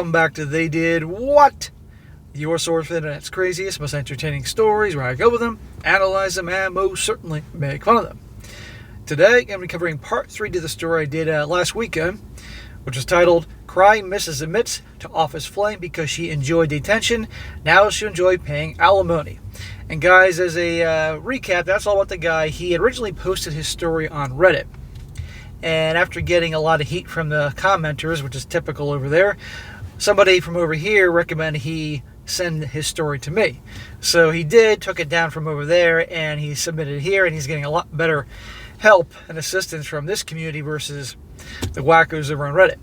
Welcome back to They Did What? Your source for the internet's craziest, most entertaining stories, where I go with them, analyze them, and most certainly make fun of them. Today, I'm going to be covering part 3 to the story I did last weekend, which is titled, Crying Mrs. Admits to Office Fling Because She Enjoyed Detention, Now She'll Enjoy Paying Alimony. And guys, as a recap, that's all about the guy. He had originally posted his story on Reddit. And after getting a lot of heat from the commenters, which is typical over there, somebody from over here recommended he send his story to me. So he did, took it down from over there, and he submitted it here, and he's getting a lot better help and assistance from this community versus the wackos over on Reddit.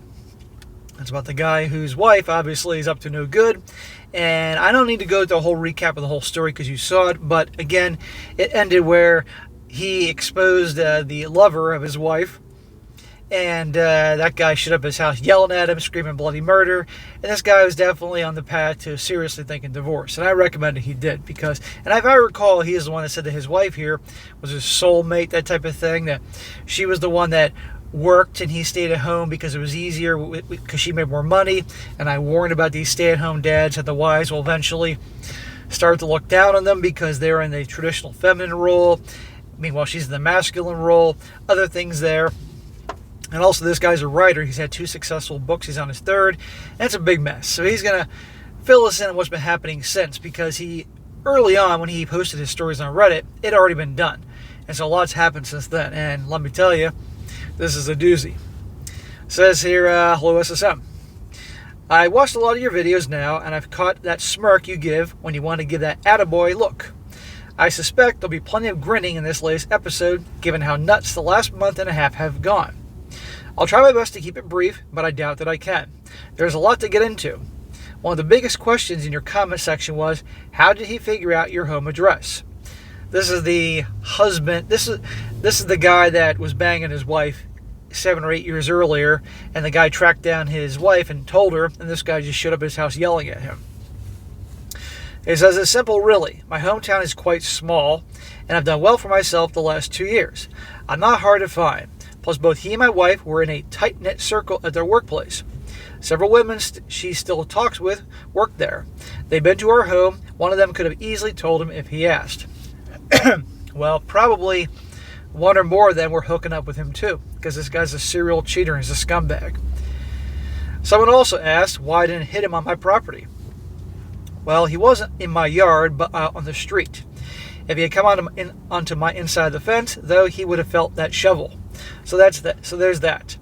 It's about the guy whose wife obviously is up to no good. And I don't need to go through a whole recap of the whole story because you saw it. But again, it ended where he exposed the lover of his wife. And that guy showed up at his house yelling at him, screaming bloody murder. And this guy was definitely on the path to seriously thinking divorce. And I recommended he did because, and if I recall, he is the one that said that his wife here was his soulmate, that type of thing. That she was the one that worked and he stayed at home because it was easier because she made more money. And I warned about these stay-at-home dads that the wives will eventually start to look down on them because they're in the traditional feminine role. Meanwhile, she's in the masculine role. Other things there. And also, this guy's a writer. He's had 2 successful books. He's on his 3rd. And it's a big mess. So he's going to fill us in on what's been happening since. Because he, early on, when he posted his stories on Reddit, it had already been done. And so a lot's happened since then. And let me tell you, this is a doozy. It says here, hello SSM. I watched a lot of your videos now, and I've caught that smirk you give when you want to give that attaboy look. I suspect there'll be plenty of grinning in this latest episode, given how nuts the last month and a half have gone. I'll try my best to keep it brief, but I doubt that I can. There's a lot to get into. One of the biggest questions in your comment section was, how did he figure out your home address? This is the husband, this is the guy that was banging his wife 7 or 8 years earlier, and the guy tracked down his wife and told her, and this guy just showed up at his house yelling at him. It says, it's simple really. My hometown is quite small, and I've done well for myself the last 2 years. I'm not hard to find. Plus, both he and my wife were in a tight-knit circle at their workplace. Several women she still talks with work there. They've been to our home. One of them could have easily told him if he asked. Well, probably one or more of them were hooking up with him too, because this guy's a serial cheater and he's a scumbag. Someone also asked why I didn't hit him on my property. Well, he wasn't in my yard, but out on the street. If he had come onto my inside of the fence, though, he would have felt that shovel. So that's that. So there's that.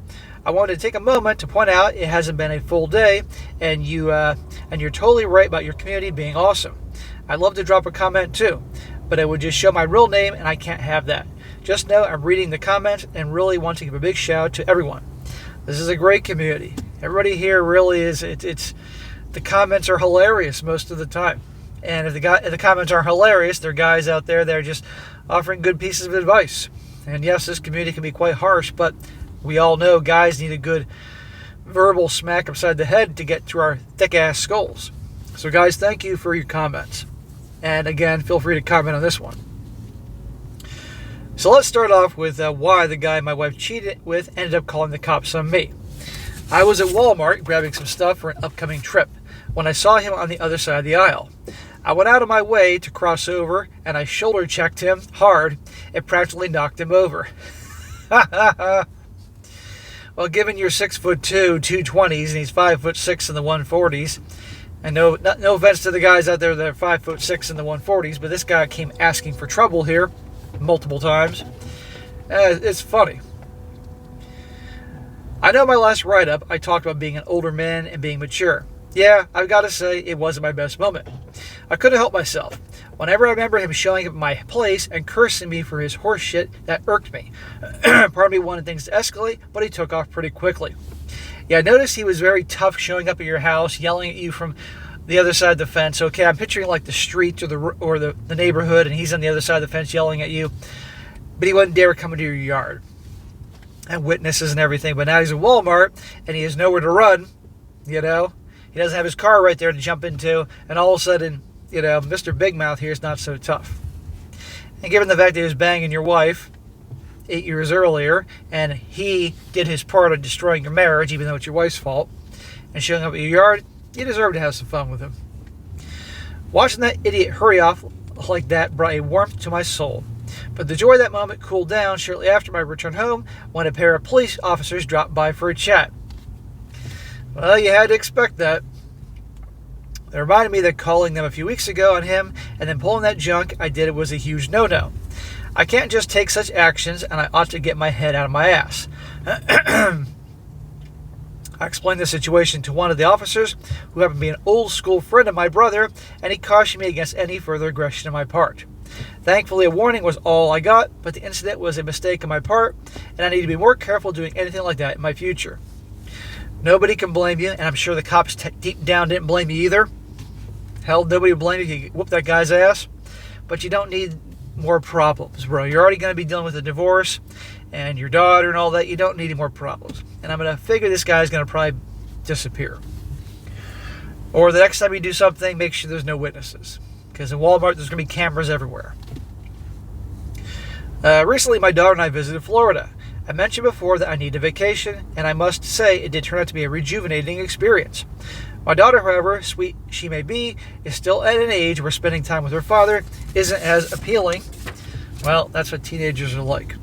I wanted to take a moment to point out it hasn't been a full day, and you're totally right about your community being awesome. I'd love to drop a comment too, but it would just show my real name, and I can't have that. Just know I'm reading the comments and really want to give a big shout out to everyone. This is a great community. Everybody here really is. It's the comments are hilarious most of the time. And if the comments are hilarious, there are guys out there that are just offering good pieces of advice. And yes, this community can be quite harsh, but we all know guys need a good verbal smack upside the head to get through our thick-ass skulls. So guys, thank you for your comments. And again, feel free to comment on this one. So let's start off with why the guy my wife cheated with ended up calling the cops on me. I was at Walmart grabbing some stuff for an upcoming trip when I saw him on the other side of the aisle. I went out of my way to cross over, and I shoulder checked him hard and practically knocked him over. Well, given you're 6'2", 220s, and he's 5'6" in the 140s, and no offense to the guys out there that are 5'6" in the 140s, but this guy came asking for trouble here multiple times. It's funny. I know my last write-up, I talked about being an older man and being mature. Yeah, I've got to say, it wasn't my best moment. I couldn't help myself. Whenever I remember him showing up at my place and cursing me for his horse shit, that irked me. Part of me wanted things to escalate, but he took off pretty quickly. Yeah, I noticed he was very tough showing up at your house, yelling at you from the other side of the fence. Okay, I'm picturing like the street or the neighborhood, and he's on the other side of the fence yelling at you. But he wouldn't dare come into your yard. And witnesses and everything. But now he's at Walmart, and he has nowhere to run, you know. He doesn't have his car right there to jump into, and all of a sudden, you know, Mr. Big Mouth here is not so tough. And given the fact that he was banging your wife 8 years earlier, and he did his part of destroying your marriage, even though it's your wife's fault, and showing up at your yard, you deserve to have some fun with him. Watching that idiot hurry off like that brought a warmth to my soul. But the joy of that moment cooled down shortly after my return home when a pair of police officers dropped by for a chat. Well, you had to expect that. They reminded me that calling them a few weeks ago on him and then pulling that junk I did was a huge no-no. I can't just take such actions, and I ought to get my head out of my ass. I explained the situation to one of the officers, who happened to be an old-school friend of my brother, and he cautioned me against any further aggression on my part. Thankfully, a warning was all I got, but the incident was a mistake on my part, and I need to be more careful doing anything like that in my future. Nobody can blame you, and I'm sure the cops deep down didn't blame you either. Hell, nobody would blame you if you whoop that guy's ass. But you don't need more problems, bro. You're already going to be dealing with a divorce and your daughter and all that. You don't need any more problems. And I'm going to figure this guy's going to probably disappear. Or the next time you do something, make sure there's no witnesses. Because in Walmart, there's going to be cameras everywhere. Recently, my daughter and I visited Florida. I mentioned before that I need a vacation, and I must say it did turn out to be a rejuvenating experience. My daughter, however, sweet she may be, is still at an age where spending time with her father isn't as appealing. Well, that's what teenagers are like.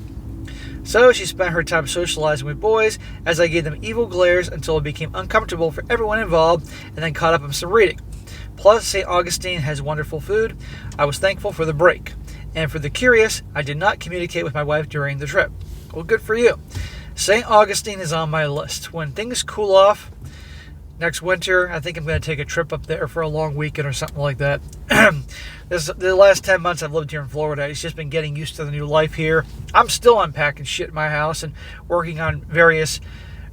So she spent her time socializing with boys as I gave them evil glares until it became uncomfortable for everyone involved, and then caught up on some reading. Plus, St. Augustine has wonderful food. I was thankful for the break. And for the curious, I did not communicate with my wife during the trip. Well, good for you. St. Augustine is on my list. When things cool off next winter, I think I'm going to take a trip up there for a long weekend or something like that. The last 10 months I've lived here in Florida, it's just been getting used to the new life here. I'm still unpacking shit in my house and working on various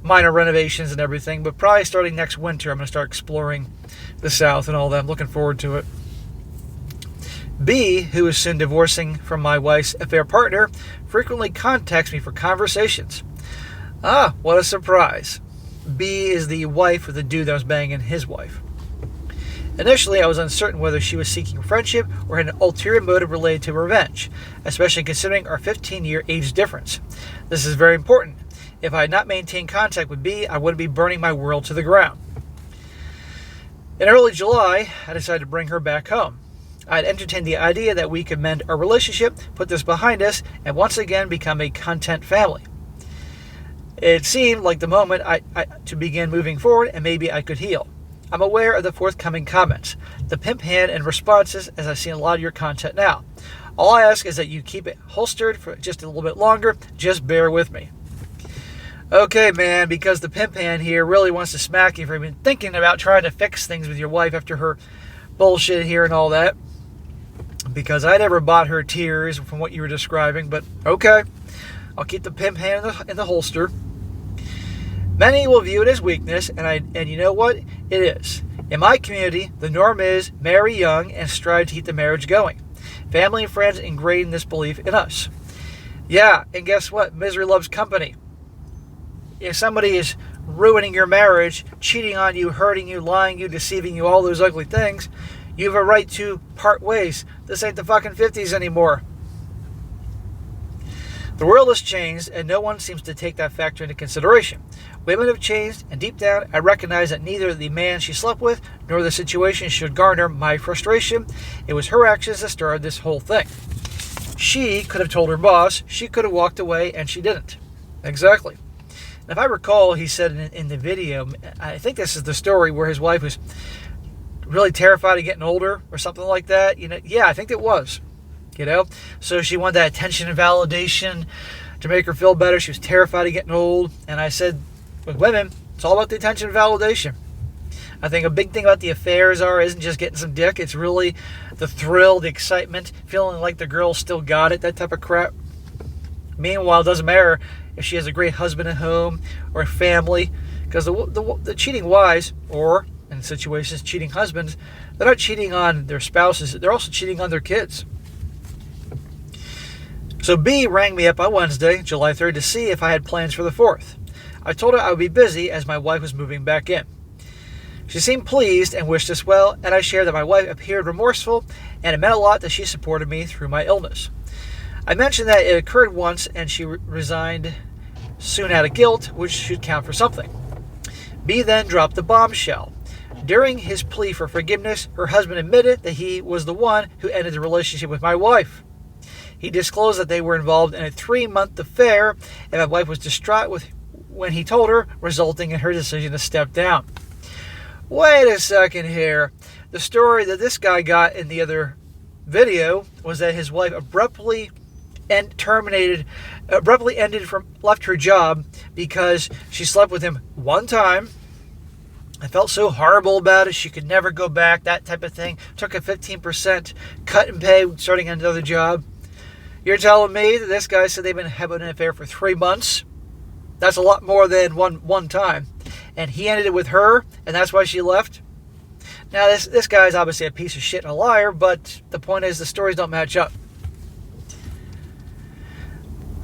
minor renovations and everything, but probably starting next winter, I'm going to start exploring the South and all that. I'm looking forward to it. B, who is soon divorcing from my wife's affair partner, frequently contacts me for conversations. Ah, what a surprise. B is the wife of the dude that was banging his wife. Initially, I was uncertain whether she was seeking friendship or had an ulterior motive related to revenge, especially considering our 15-year age difference. This is very important. If I had not maintained contact with B, I would be burning my world to the ground. In early July, I decided to bring her back home. I had entertained the idea that we could mend our relationship, put this behind us, and once again become a content family. It seemed like the moment to begin moving forward, and maybe I could heal. I'm aware of the forthcoming comments, the pimp hand and responses, as I've seen a lot of your content now. All I ask is that you keep it holstered for just a little bit longer. Just bear with me. Okay, man, because the pimp hand here really wants to smack you for even thinking about trying to fix things with your wife after her bullshit here and all that. Because I never bought her tears from what you were describing, but okay. I'll keep the pimp hand in the holster. Many will view it as weakness, and you know what? It is. In my community, the norm is marry young and strive to keep the marriage going. Family and friends ingrained this belief in us. Yeah, and guess what? Misery loves company. If somebody is ruining your marriage, cheating on you, hurting you, lying you, deceiving you, all those ugly things, you have a right to part ways. This ain't the fucking 50s anymore. The world has changed, and no one seems to take that factor into consideration. Women have changed, and deep down, I recognize that neither the man she slept with nor the situation should garner my frustration. It was her actions that started this whole thing. She could have told her boss, she could have walked away, and she didn't. Exactly. And if I recall, he said in the video, I think this is the story where his wife was really terrified of getting older or something like that. Yeah, I think it was. So she wanted that attention and validation to make her feel better. She was terrified of getting old. And I said, with women, it's all about the attention and validation. I think a big thing about the affairs isn't just getting some dick. It's really the thrill, the excitement, feeling like the girl still got it, that type of crap. Meanwhile, it doesn't matter if she has a great husband at home or a family, because the cheating wives, or in situations, cheating husbands, they're not cheating on their spouses. They're also cheating on their kids. So B rang me up on Wednesday, July 3rd, to see if I had plans for the 4th. I told her I would be busy as my wife was moving back in. She seemed pleased and wished us well, and I shared that my wife appeared remorseful, and it meant a lot that she supported me through my illness. I mentioned that it occurred once, and she resigned soon out of guilt, which should count for something. B then dropped the bombshell. During his plea for forgiveness, her husband admitted that he was the one who ended the relationship with my wife. He disclosed that they were involved in a 3-month affair, and my wife was distraught when he told her, resulting in her decision to step down. Wait a second here. The story that this guy got in the other video was that his wife abruptly left her job because she slept with him one time. I felt so horrible about it. She could never go back, that type of thing. Took a 15% cut in pay starting another job. You're telling me that this guy said they've been having an affair for 3 months? That's a lot more than one time. And he ended it with her, and that's why she left? Now, this guy's obviously a piece of shit and a liar, but the point is the stories don't match up.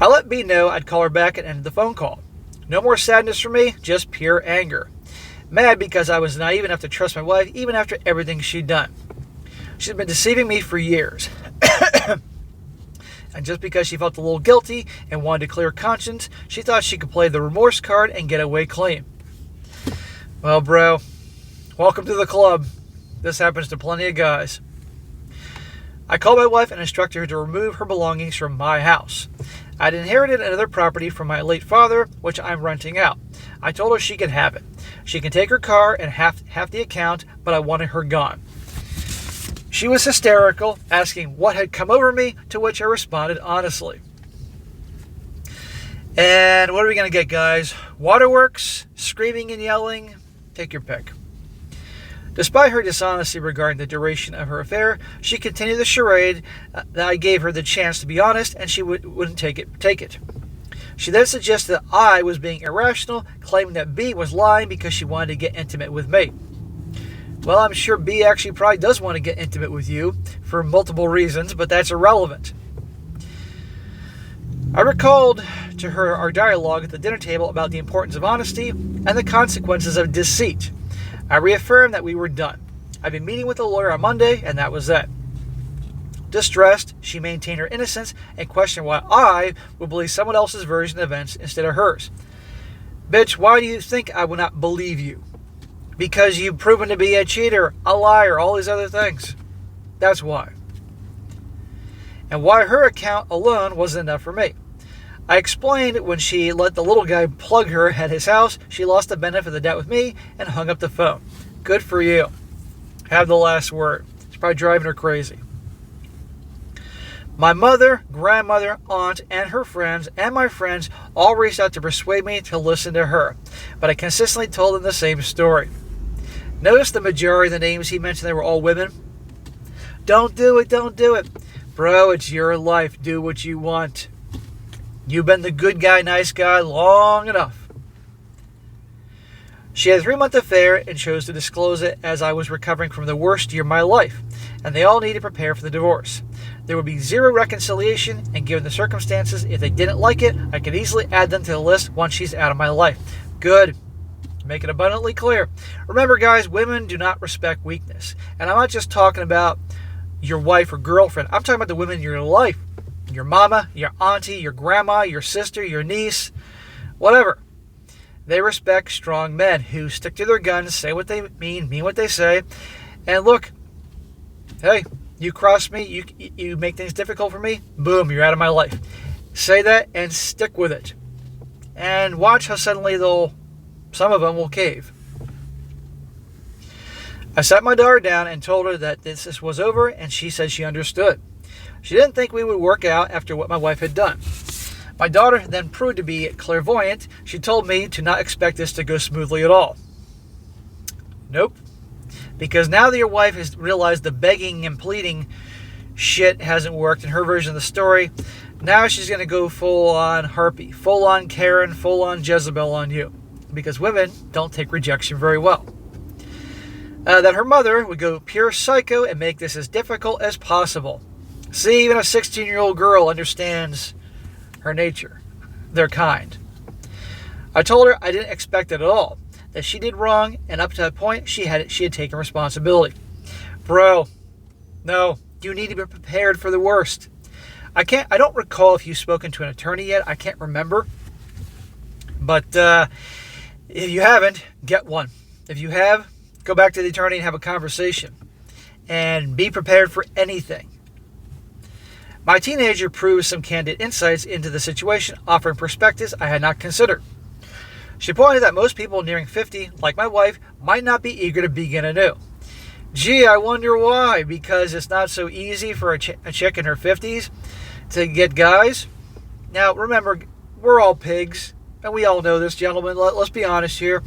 I let B know I'd call her back and ended the phone call. No more sadness for me, just pure anger. Mad because I was naive enough to trust my wife even after everything she'd done. She'd been deceiving me for years. And just because she felt a little guilty and wanted a clear conscience, she thought she could play the remorse card and get away clean. Well, bro, welcome to the club. This happens to plenty of guys. I called my wife and instructed her to remove her belongings from my house. I'd inherited another property from my late father, which I'm renting out. I told her she could have it. She can take her car and half the account, but I wanted her gone. She was hysterical, asking what had come over me, to which I responded honestly. And what are we going to get, guys? Waterworks? Screaming and yelling? Take your pick. Despite her dishonesty regarding the duration of her affair, she continued the charade that I gave her the chance to be honest, and she wouldn't take it. She then suggested that I was being irrational, claiming that B was lying because she wanted to get intimate with me. Well, I'm sure B actually probably does want to get intimate with you for multiple reasons, but that's irrelevant. I recalled to her our dialogue at the dinner table about the importance of honesty and the consequences of deceit. I reaffirmed that we were done. I'd been meeting with a lawyer on Monday, and that was that. Distressed, she maintained her innocence and questioned why I would believe someone else's version of events instead of hers. Bitch, why do you think I would not believe you? Because you've proven to be a cheater, a liar, all these other things. That's why. And why her account alone wasn't enough for me. I explained when she let the little guy plug her at his house, she lost the benefit of the doubt with me and hung up the phone. Good for you. Have the last word. It's probably driving her crazy. My mother, grandmother, aunt, and her friends, and my friends all reached out to persuade me to listen to her, but I consistently told them the same story. Notice the majority of the names he mentioned, they were all women. Don't do it, don't do it. Bro, it's your life. Do what you want. You've been the good guy, nice guy long enough. She had a 3-month affair and chose to disclose it as I was recovering from the worst year of my life, and they all needed to prepare for the divorce. There would be zero reconciliation, and given the circumstances, if they didn't like it, I could easily add them to the list once she's out of my life. Good. Make it abundantly clear. Remember, guys, women do not respect weakness. And I'm not just talking about your wife or girlfriend. I'm talking about the women in your life. Your mama, your auntie, your grandma, your sister, your niece, whatever. They respect strong men who stick to their guns, say what they mean what they say. And look, hey, you cross me, you make things difficult for me, boom, you're out of my life. Say that and stick with it. And watch how suddenly some of them will cave. I sat my daughter down and told her that this was over, and she said she understood. She didn't think we would work out after what my wife had done. My daughter then proved to be clairvoyant. She told me to not expect this to go smoothly at all. Nope. Because now that your wife has realized the begging and pleading shit hasn't worked in her version of the story, now she's going to go full-on harpy, full-on Karen, full-on Jezebel on you. Because women don't take rejection very well. That her mother would go pure psycho and make this as difficult as possible. See, even a 16-year-old girl understands her nature. They're kind. I told her I didn't expect it at all. That she did wrong, and up to that point, she had taken responsibility. Bro, no, you need to be prepared for the worst. I don't recall if you've spoken to an attorney yet. I can't remember. But If you haven't, get one. If you have, go back to the attorney and have a conversation. And be prepared for anything. My teenager proved some candid insights into the situation, offering perspectives I had not considered. She pointed that most people nearing 50, like my wife, might not be eager to begin anew. Gee, I wonder why. Because it's not so easy for a chick in her 50s to get guys. Now, remember, we're all pigs, and we all know this, gentlemen. Let's be honest here.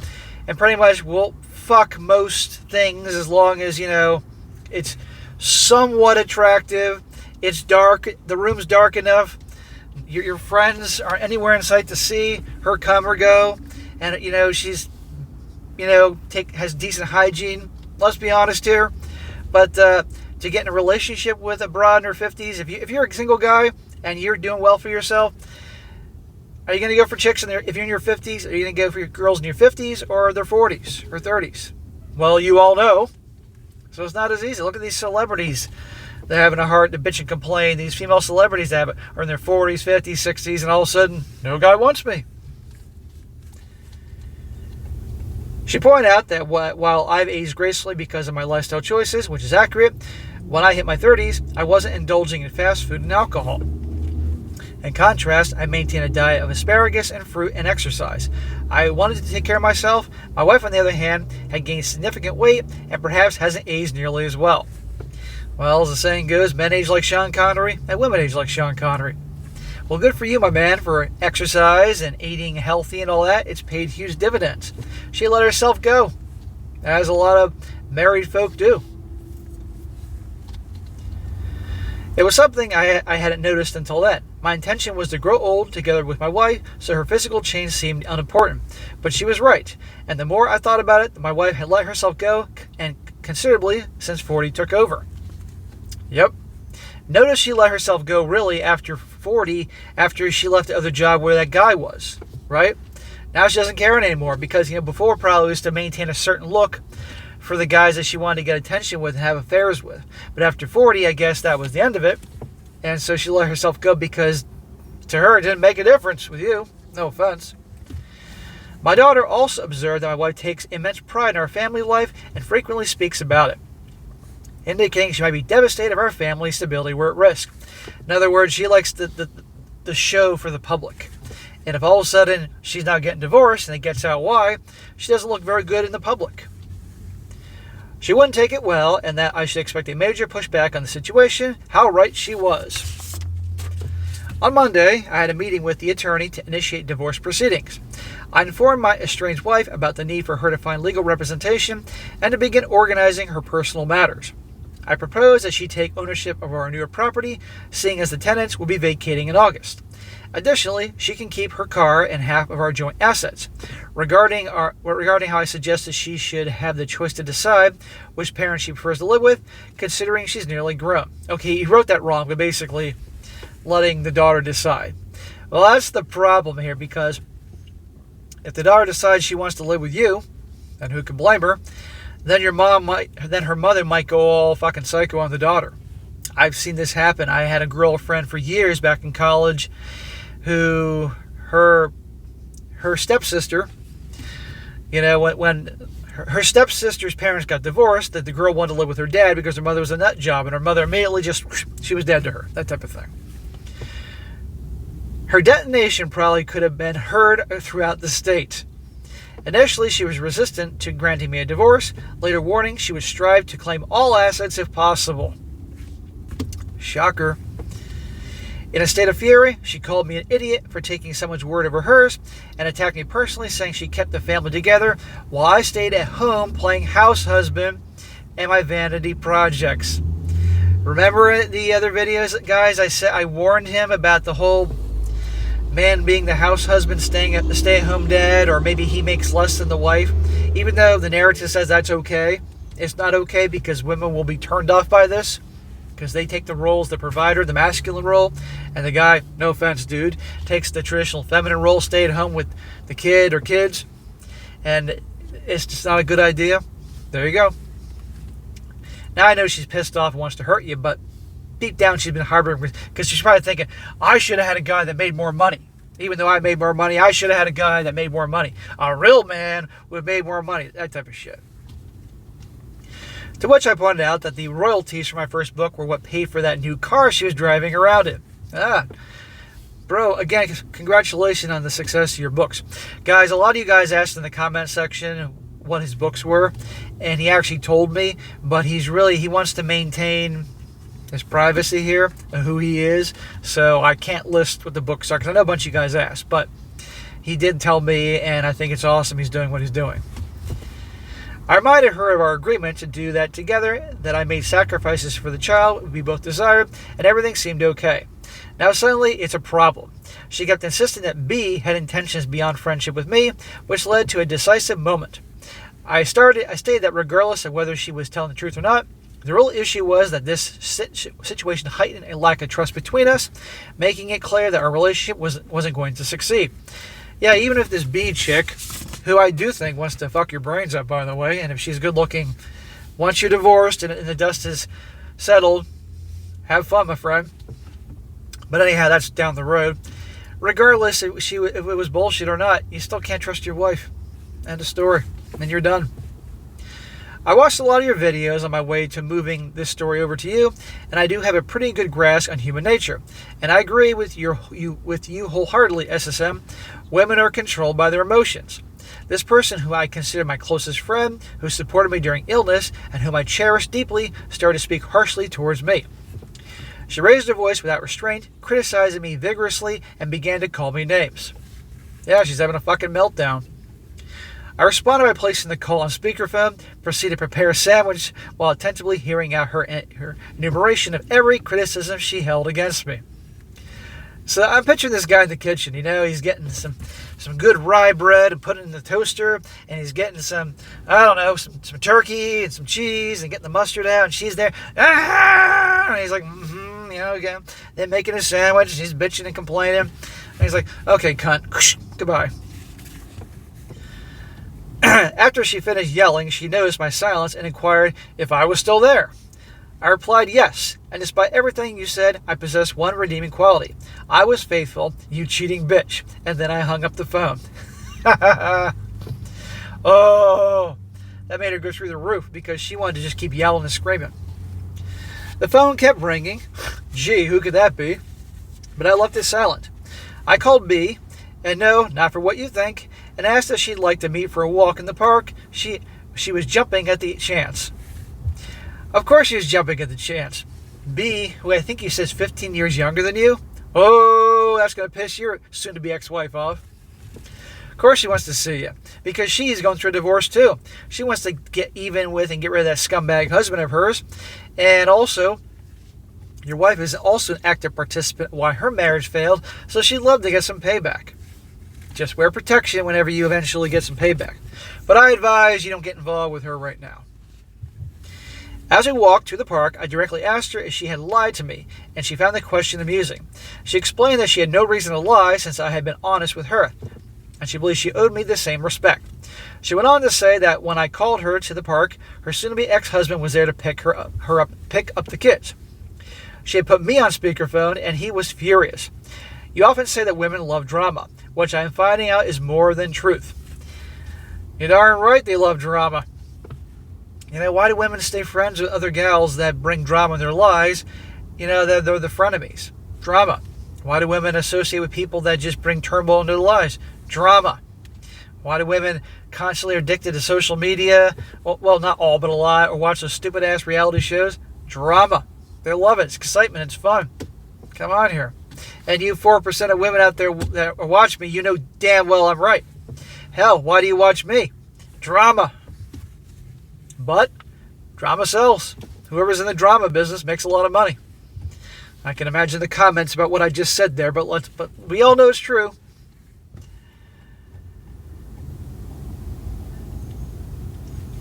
And pretty much we'll fuck most things as long as, it's somewhat attractive. It's dark. The room's dark enough. Your friends aren't anywhere in sight to see her come or go. And, she's, has decent hygiene. Let's be honest here. But to get in a relationship with a broad in her 50s, if you're a single guy and you're doing well for yourself, are you going to go for chicks if you're in your 50s? Are you going to go for your girls in your 50s or their 40s or 30s? Well, you all know. So it's not as easy. Look at these celebrities. They're having a heart to bitch and complain. These female celebrities are in their 40s, 50s, 60s, and all of a sudden, no guy wants me. She pointed out that while I've aged gracefully because of my lifestyle choices, which is accurate, when I hit my 30s, I wasn't indulging in fast food and alcohol. In contrast, I maintained a diet of asparagus and fruit and exercise. I wanted to take care of myself. My wife, on the other hand, had gained significant weight and perhaps hasn't aged nearly as well. Well, as the saying goes, men age like Sean Connery and women age like Sean Connery. Well, good for you, my man, for exercise and eating healthy and all that. It's paid huge dividends. She let herself go, as a lot of married folk do. It was something I hadn't noticed until then. My intention was to grow old together with my wife, so her physical change seemed unimportant. But she was right, and the more I thought about it, my wife had let herself go, and considerably since 40 took over. Yep. Notice she let herself go really after 40, after she left the other job where that guy was, right? Now she doesn't care anymore because, before probably was to maintain a certain look for the guys that she wanted to get attention with and have affairs with. But after 40, I guess that was the end of it. And so she let herself go because to her it didn't make a difference with you. No offense. My daughter also observed that my wife takes immense pride in our family life and frequently speaks about it, indicating she might be devastated if our family stability were at risk. In other words, she likes the show for the public. And if all of a sudden she's now getting divorced and it gets out why, she doesn't look very good in the public. She wouldn't take it well, and that I should expect a major pushback on the situation. How right she was. On Monday, I had a meeting with the attorney to initiate divorce proceedings. I informed my estranged wife about the need for her to find legal representation and to begin organizing her personal matters. I proposed that she take ownership of our newer property, seeing as the tenants will be vacating in August. Additionally, she can keep her car and half of our joint assets. Regarding how I suggested she should have the choice to decide which parent she prefers to live with, considering she's nearly grown. Okay, he wrote that wrong, but basically letting the daughter decide. Well, that's the problem here, because if the daughter decides she wants to live with you, then who can blame her? Then her mother might go all fucking psycho on the daughter. I've seen this happen. I had a girlfriend for years back in college who her stepsister, when her stepsister's parents got divorced, that the girl wanted to live with her dad because her mother was a nut job, and her mother immediately she was dead to her, that type of thing. Her detonation probably could have been heard throughout the state. Initially, she was resistant to granting me a divorce, later warning she would strive to claim all assets if possible. Shocker. In a state of fury, she called me an idiot for taking someone's word over hers and attacked me personally, saying she kept the family together while I stayed at home playing house husband and my vanity projects. Remember the other videos, guys? I warned him about the whole man being the house husband, staying at the stay-at-home dad, or maybe he makes less than the wife. Even though the narrative says that's okay, it's not okay because women will be turned off by this. Because they take the role as the provider, the masculine role, and the guy, no offense, dude, takes the traditional feminine role, stay at home with the kid or kids, and it's just not a good idea. There you go. Now I know she's pissed off and wants to hurt you, but deep down she's been harboring, because she's probably thinking, I should have had a guy that made more money. Even though I made more money, I should have had a guy that made more money. A real man would have made more money. That type of shit. To which I pointed out that the royalties for my first book were what paid for that new car she was driving around in. Bro, again, congratulations on the success of your books. Guys, a lot of you guys asked in the comment section what his books were, and he actually told me, but he wants to maintain his privacy here and who he is, so I can't list what the books are, because I know a bunch of you guys asked, but he did tell me, and I think it's awesome he's doing what he's doing. I reminded her of our agreement to do that together, that I made sacrifices for the child we both desired, and everything seemed okay. Now suddenly, it's a problem. She kept insisting that B had intentions beyond friendship with me, which led to a decisive moment. I stated that regardless of whether she was telling the truth or not, the real issue was that this situation heightened a lack of trust between us, making it clear that our relationship wasn't going to succeed. Yeah, even if this B chick, who I do think wants to fuck your brains up, by the way, and if she's good looking, once you're divorced and the dust is settled, have fun, my friend. But anyhow, that's down the road. Regardless if it was bullshit or not, you still can't trust your wife. End of story. And you're done. I watched a lot of your videos on my way to moving this story over to you, and I do have a pretty good grasp on human nature. And I agree with you wholeheartedly, SSM. Women are controlled by their emotions. This person, who I consider my closest friend, who supported me during illness, and whom I cherish deeply, started to speak harshly towards me. She raised her voice without restraint, criticizing me vigorously, and began to call me names. Yeah, she's having a fucking meltdown. I responded by placing the call on speakerphone, proceeded to prepare a sandwich while attentively hearing out her enumeration of every criticism she held against me. So I'm picturing this guy in the kitchen, he's getting some good rye bread and putting it in the toaster, and he's getting some turkey and some cheese and getting the mustard out, and she's there, and he's like, again, then making a sandwich, and she's bitching and complaining, and he's like, okay, cunt, goodbye. After she finished yelling, she noticed my silence and inquired if I was still there. I replied yes, and despite everything you said, I possess one redeeming quality. I was faithful, you cheating bitch. And then I hung up the phone. Oh, that made her go through the roof because she wanted to just keep yelling and screaming. The phone kept ringing. Gee, who could that be? But I left it silent. I called B, and no, not for what you think, and asked if she'd like to meet for a walk in the park. She was jumping at the chance. Of course she was jumping at the chance. B, who I think he says 15 years younger than you, oh, that's going to piss your soon-to-be ex-wife off. Of course she wants to see you, because she's going through a divorce too. She wants to get even with and get rid of that scumbag husband of hers. And also, your wife is also an active participant why her marriage failed, so she'd love to get some payback. Just wear protection whenever you eventually get some payback. But I advise you don't get involved with her right now. As we walked to the park, I directly asked her if she had lied to me, and she found the question amusing. She explained that she had no reason to lie since I had been honest with her, and she believed she owed me the same respect. She went on to say that when I called her to the park, her soon-to-be ex-husband was there to pick up the kids. She had put me on speakerphone, and he was furious. You often say that women love drama, which I am finding out is more than truth. You're darn right they love drama. Why do women stay friends with other gals that bring drama in their lives? They're the frenemies. Drama. Why do women associate with people that just bring turmoil into their lives? Drama. Why do women constantly are addicted to social media? Well, not all, but a lot. Or watch those stupid-ass reality shows? Drama. They love it. It's excitement. It's fun. Come on here. And you 4% of women out there that watch me, you know damn well I'm right. Hell, why do you watch me? Drama. But drama sells. Whoever's in the drama business makes a lot of money. I can imagine the comments about what I just said there, but we all know it's true.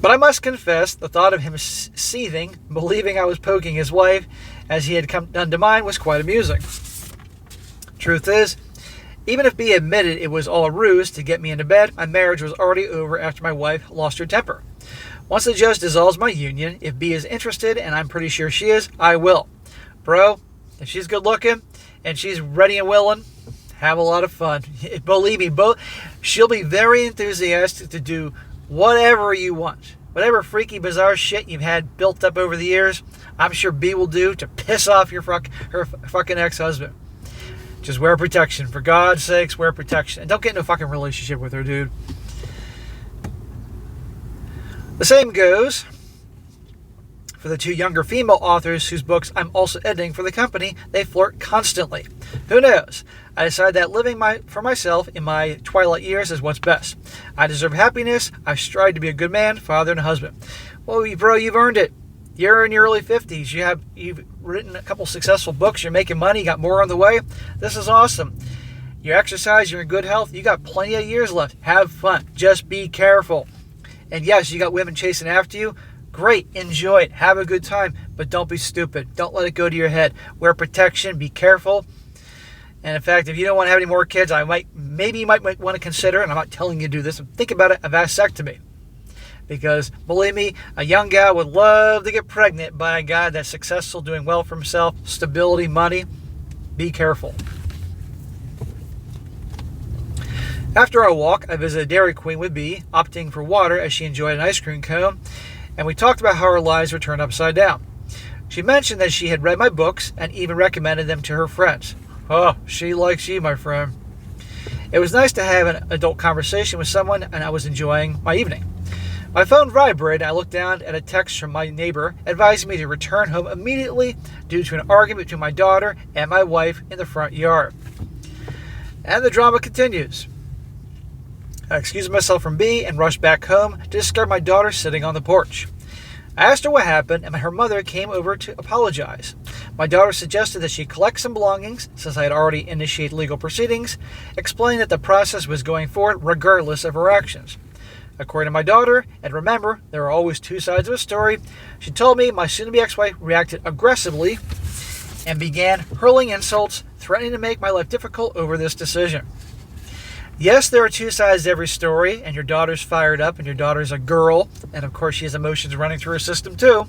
But I must confess, the thought of him seething, believing I was poking his wife, as he had done to mine, was quite amusing. Truth is, even if B admitted it was all a ruse to get me into bed, my marriage was already over after my wife lost her temper. Once the judge dissolves my union, if B is interested, and I'm pretty sure she is, I will. Bro, if she's good looking, and she's ready and willing, have a lot of fun. Believe me, she'll be very enthusiastic to do whatever you want. Whatever freaky, bizarre shit you've had built up over the years, I'm sure B will do to piss off her fucking ex-husband. Just wear protection. For God's sakes, wear protection. And don't get in a fucking relationship with her, dude. The same goes for the two younger female authors whose books I'm also editing for the company. They flirt constantly. Who knows? I decided that living for myself in my twilight years is what's best. I deserve happiness. I strive to be a good man, father, and husband. Well, bro, you've earned it. You're in your early 50s. You've written a couple successful books. You're making money. You got more on the way. This is awesome. You exercise. You're in good health. You got plenty of years left. Have fun. Just be careful. And yes, you got women chasing after you. Great. Enjoy it. Have a good time. But don't be stupid. Don't let it go to your head. Wear protection. Be careful. And in fact, if you don't want to have any more kids, maybe you might want to consider, and I'm not telling you to do this, think about it, a vasectomy. Because, believe me, a young guy would love to get pregnant by a guy that's successful, doing well for himself, stability, money. Be careful. After our walk, I visited Dairy Queen with B, opting for water as she enjoyed an ice cream cone, and we talked about how our lives were turned upside down. She mentioned that she had read my books and even recommended them to her friends. Oh, she likes you, my friend. It was nice to have an adult conversation with someone, and I was enjoying my evening. My phone vibrated, and I looked down at a text from my neighbor advising me to return home immediately due to an argument between my daughter and my wife in the front yard. And the drama continues. I excused myself from B and rushed back home to discover my daughter sitting on the porch. I asked her what happened, and her mother came over to apologize. My daughter suggested that she collect some belongings, since I had already initiated legal proceedings, explaining that the process was going forward regardless of her actions. According to my daughter, and remember, there are always two sides of a story, she told me my soon-to-be ex-wife reacted aggressively and began hurling insults, threatening to make my life difficult over this decision. Yes, there are two sides to every story, and your daughter's fired up, and your daughter's a girl, and of course she has emotions running through her system too.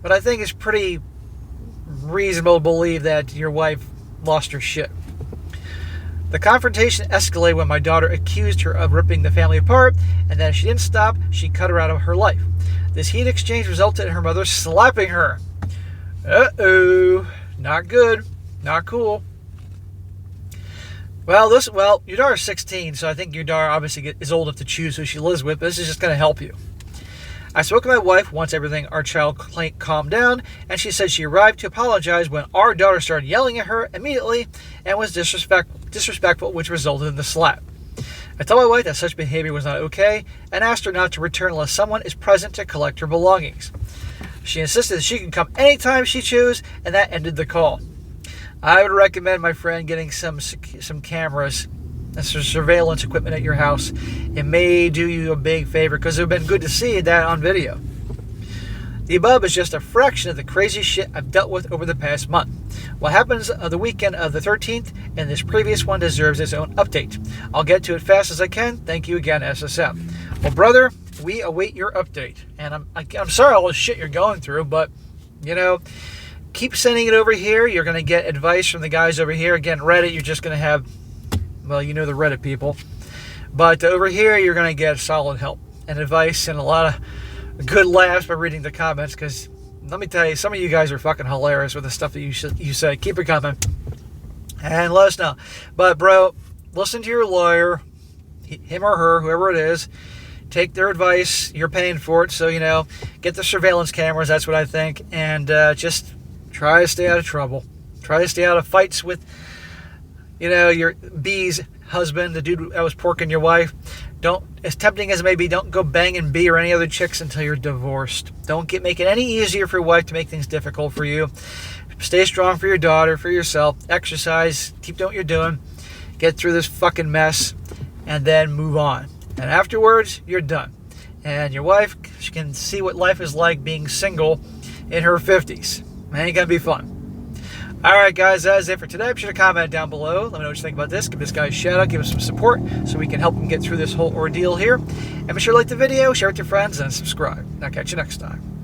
But I think it's pretty reasonable to believe that your wife lost her shit. The confrontation escalated when my daughter accused her of ripping the family apart, and that if she didn't stop, she cut her out of her life. This heat exchange resulted in her mother slapping her. Uh-oh. Not good. Not cool. Well, your daughter's 16, so I think your daughter obviously is old enough to choose who she lives with, but this is just going to help you. I spoke to my wife once our child calmed down, and she said she arrived to apologize when our daughter started yelling at her immediately and was disrespectful, which resulted in the slap. I told my wife that such behavior was not okay and asked her not to return unless someone is present to collect her belongings. She insisted that she can come anytime she chooses, and that ended the call. I would recommend, my friend, getting some cameras and some surveillance equipment at your house. It may do you a big favor because it would have been good to see that on video. The above is just a fraction of the crazy shit I've dealt with over the past month. What happens on the weekend of the 13th and this previous one deserves its own update. I'll get to it fast as I can. Thank you again, SSM. Well, brother, we await your update. And I'm sorry all the shit you're going through, but, keep sending it over here. You're going to get advice from the guys over here. Again, Reddit, you're just going to have, the Reddit people. But over here, you're going to get solid help and advice and a lot of good laughs by reading the comments. Because let me tell you, some of you guys are fucking hilarious with the stuff that you say. Keep it coming. And let us know. But, bro, listen to your lawyer, him or her, whoever it is. Take their advice. You're paying for it. So, get the surveillance cameras. That's what I think. And just try to stay out of trouble. Try to stay out of fights with, your B's husband, the dude that was porking your wife. Don't, as tempting as it may be, don't go banging B or any other chicks until you're divorced. Don't make it any easier for your wife to make things difficult for you. Stay strong for your daughter, for yourself. Exercise. Keep doing what you're doing. Get through this fucking mess. And then move on. And afterwards, you're done. And your wife, she can see what life is like being single in her 50s. It ain't going to be fun. Alright guys, that is it for today. Be sure to comment down below. Let me know what you think about this. Give this guy a shout out. Give him some support so we can help him get through this whole ordeal here. And be sure to like the video, share it with your friends, and subscribe. I'll catch you next time.